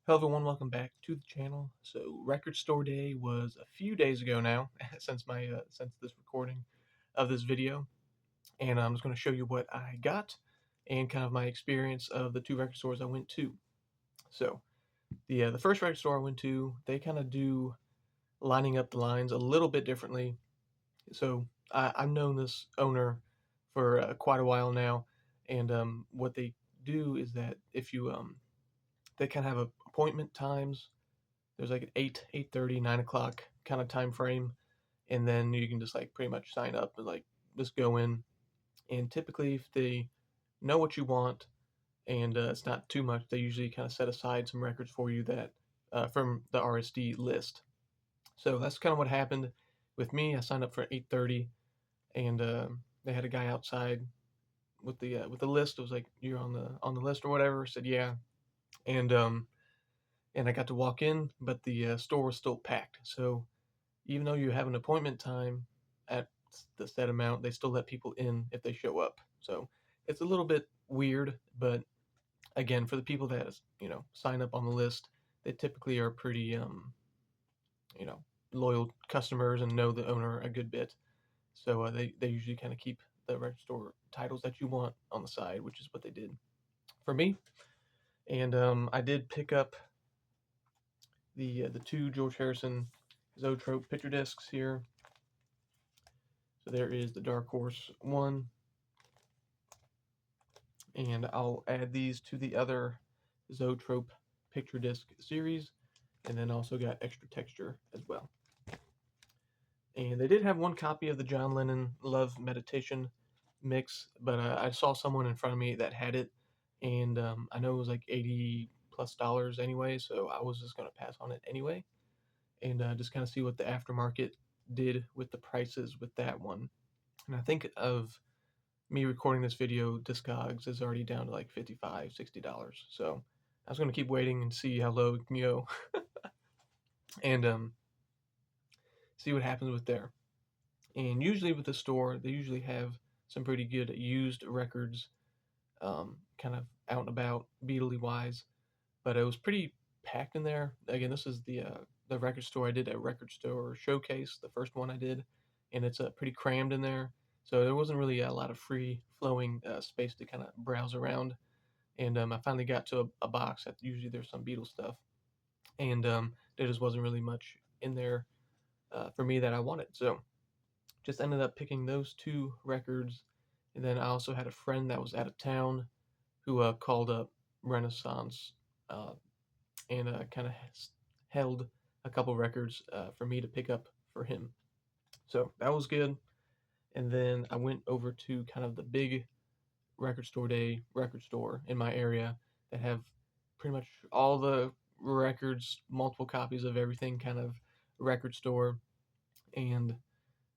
Hello everyone, welcome back to the channel. So record store day was a few days ago now, since this recording of this video, and I'm just going to show you what I got and kind of my experience of the two record stores I went to. So the first record store I went to, they kind of do lining up the lines a little bit differently. So I've known this owner for quite a while now, and what they do is that if you they kind of have appointment times. There's like an 8, 8:30, 9 o'clock kind of time frame, and then you can just like pretty much sign up and like just go in. And typically, if they know what you want and it's not too much, they usually kind of set aside some records for you that from the RSD list. So that's kind of what happened with me. I signed up for 8:30, and they had a guy outside with the list. It was like, "You're on the list or whatever." I said yeah, and I got to walk in, but the store was still packed. So even though you have an appointment time at the set amount, they still let people in if they show up. So it's a little bit weird, but again, for the people that sign up on the list, they typically are pretty you know loyal customers and know the owner a good bit. So they usually kind of keep the record store titles that you want on the side, which is what they did for me. And I did pick up the two George Harrison Zoetrope picture discs here. So there is the Dark Horse one, and I'll add these to the other Zoetrope picture disc series, and then also got extra texture as well. And they did have one copy of the John Lennon Love Meditation mix, but I saw someone in front of me that had it, and I know it was like $80+ anyway, so I was just gonna pass on it anyway, and just kind of see what the aftermarket did with the prices with that one. And I think of me recording this video, Discogs is already down to like $55, $60. So I was going to keep waiting and see how low it can go and see what happens with there. And usually with the store, they usually have some pretty good used records, kind of out and about, Beatley wise. But it was pretty packed in there. Again, this is the record store I did at Record Store Showcase, the first one I did, and it's pretty crammed in there. So there wasn't really a lot of free flowing space to kind of browse around. And I finally got to a box that usually there's some Beatles stuff, and there just wasn't really much in there for me that I wanted. So just ended up picking those two records, and then I also had a friend that was out of town who called up Renaissance uh, and kind of held a couple records for me to pick up for him. So that was good. And then I went over to kind of the big record store day record store in my area that have pretty much all the records, multiple copies of everything kind of record store. And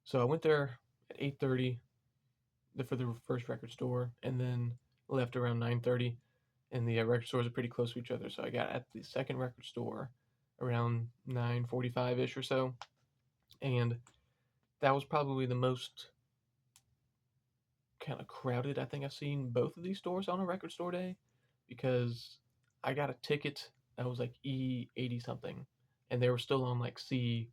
so I went there at 8:30 for the first record store, and then left around 9:30. And the record stores are pretty close to each other, so I got at the second record store around 9:45 ish or so, and that was probably the most kind of crowded I think I've seen both of these stores on a record store day, because I got a ticket that was like E80 something, and they were still on like C,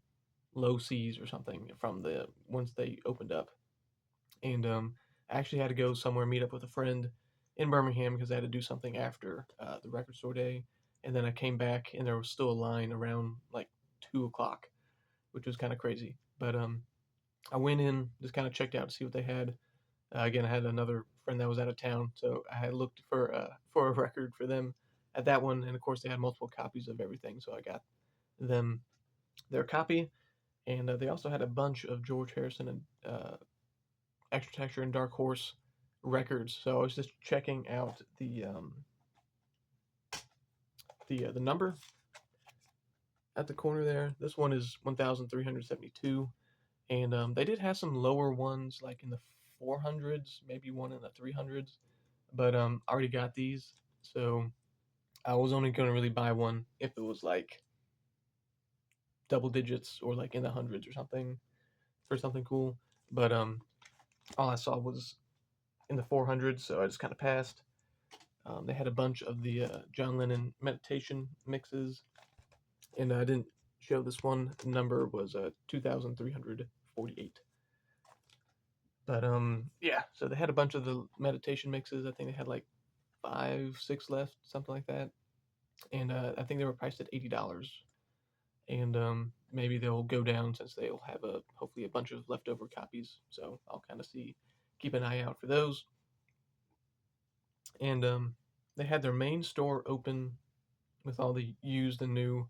low C's or something from the once they opened up. And I actually had to go somewhere, meet up with a friend in Birmingham because I had to do something after the record store day. And then I came back and there was still a line around like 2 o'clock, which was kind of crazy. But I went in, just kind of checked out to see what they had. Again, I had another friend that was out of town, so I had looked for a record for them at that one, and of course they had multiple copies of everything, so I got them their copy, and they also had a bunch of George Harrison and Extra Texture and Dark Horse records. So I was just checking out the number at the corner there. This one is 1,372, and they did have some lower ones like in the 400s, maybe one in the 300s, but I already got these, so I was only going to really buy one if it was like double digits or like in the hundreds or something for something cool. But all I saw was in the 400s, so I just kind of passed. They had a bunch of the John Lennon meditation mixes, and I didn't show this one. The number was 2,348. But yeah. So they had a bunch of the meditation mixes. I think they had like 5, 6 left, something like that. And I think they were priced at $80. And maybe they'll go down since they'll have hopefully a bunch of leftover copies. So I'll kind of keep an eye out for those. And they had their main store open with all the used and new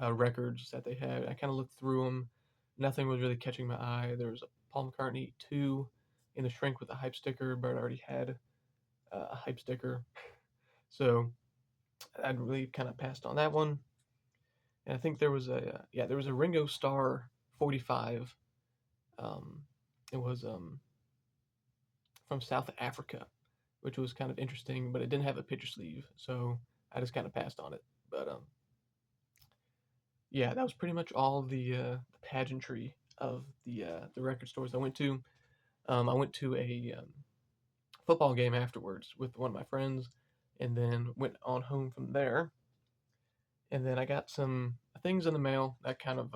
records that they had. I kind of looked through them. Nothing was really catching my eye. There was a Paul McCartney 2 in the shrink with a hype sticker, but I already had a hype sticker. So I'd really kind of passed on that one. And I think there was a Ringo Starr 45. Um, it was from South Africa, which was kind of interesting, but it didn't have a picture sleeve, so I just kind of passed on it. But yeah, that was pretty much all the pageantry of the record stores I went to. I went to a football game afterwards with one of my friends, and then went on home from there. And then I got some things in the mail that kind of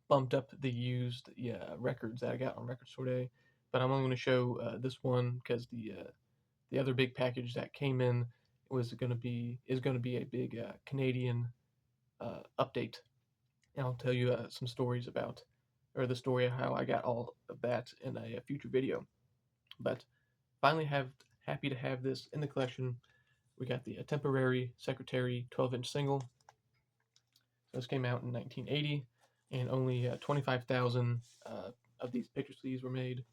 bumped up the used records that I got on Record Store Day. But I'm only going to show this one because the other big package that came in is going to be a big Canadian update, and I'll tell you some stories about, or the story of how I got all of that in a future video. But finally, happy to have this in the collection. We got the Temporary Secretary 12-inch single. So this came out in 1980, and only 25,000 of these picture sleeves were made.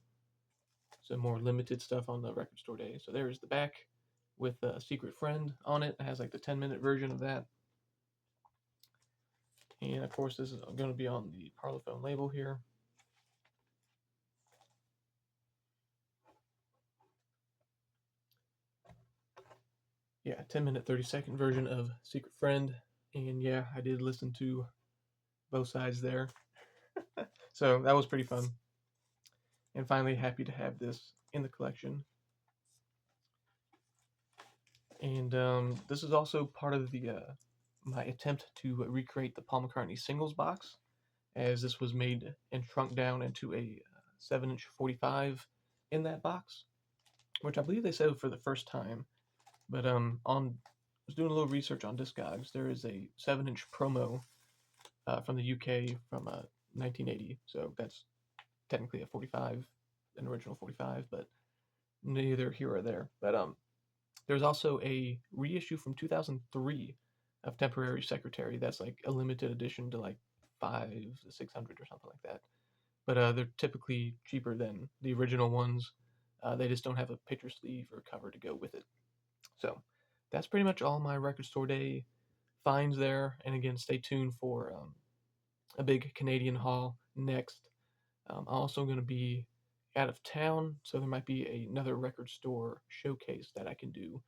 So more limited stuff on the Record Store Day. So there's the back with a Secret Friend on it. It has like the 10-minute version of that. And of course, this is going to be on the Parlophone label here. Yeah, 10-minute, 30-second version of Secret Friend. And yeah, I did listen to both sides there. So that was pretty fun. And finally, happy to have this in the collection. And this is also part of the my attempt to recreate the Paul McCartney singles box, as this was made and shrunk down into a 7-inch 45 in that box, which I believe they said for the first time. But I was doing a little research on Discogs. There is a 7-inch promo from the UK from 1980, so that's technically a 45, an original 45, but neither here or there. But there's also a reissue from 2003 of Temporary Secretary. That's like a limited edition to like 500 to 600 or something like that. But they're typically cheaper than the original ones. They just don't have a picture sleeve or cover to go with it. So that's pretty much all my Record Store Day finds there. And again, stay tuned for a big Canadian haul next. I'm also going to be out of town, so there might be another record store showcase that I can do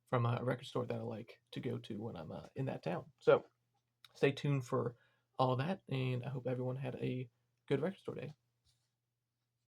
from a record store that I like to go to when I'm in that town. So stay tuned for all that, and I hope everyone had a good Record Store Day.